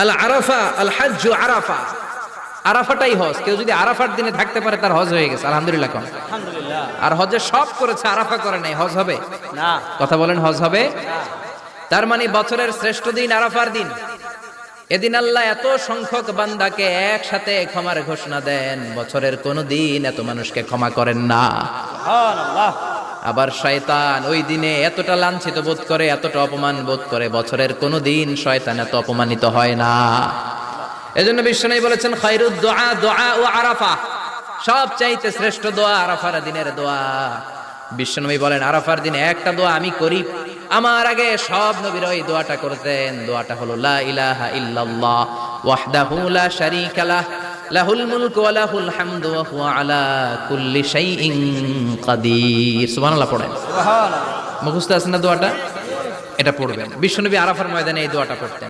আল আরাফা আল হাজ্জু আরাফা, আরাফাটাই হজ। কেউ যদি আরাফার দিনে থাকতে পারে তার হজ হয়ে গেছে, আলহামদুলিল্লাহ। কোন আলহামদুলিল্লাহ। আর হজে সব করেছে, আরাফা করে নাই, হজ হবে না। কথা বলেন, হজ হবে না। তার মানে বছরের শ্রেষ্ঠ দিন আরাফার দিন। এদিন আল্লাহ এত সংখ্যক বান্দাকে একসাথে ক্ষমার ঘোষণা দেন, বছরের কোন দিন এত মানুষকে ক্ষমা করেন না। সুবহানাল্লাহ। আবার শয়তান ওই দিনে এতটা লাঞ্ছিত বোধ করে, এতটা অপমান বোধ করে, বছরের কোন দিন শয়তান এত অপমানিত হয় না। এজন্য বিশ্বনবী বলেছেন খায়রুদ দুআ দুআ ও আরাফা, সব চাইতে শ্রেষ্ঠ দোয়া আরাফার দিনের দোয়া। বিশ্বনবী বলেন আরাফার দিনে একটা দোয়া আমি করি, আমার আগে সব নবীরা এই দোয়াটা করতেন। দোয়াটা হলো লা ইলাহা ইল্লাল্লাহ ওয়াহদাহু লা শারীকা লাহ লাহুল মুলকু ওয়া লাহুল হামদু ওয়া হুয়া আলা কুল্লি শাইইন কাদির। সুবহানাল্লাহ পড়েন। সুবহানাল্লাহ। মুখস্থ আছে না দোয়াটা? এটা পড়বেন। বিশ্বনবী আরাফার ময়দানে এই দোয়াটা পড়তেন।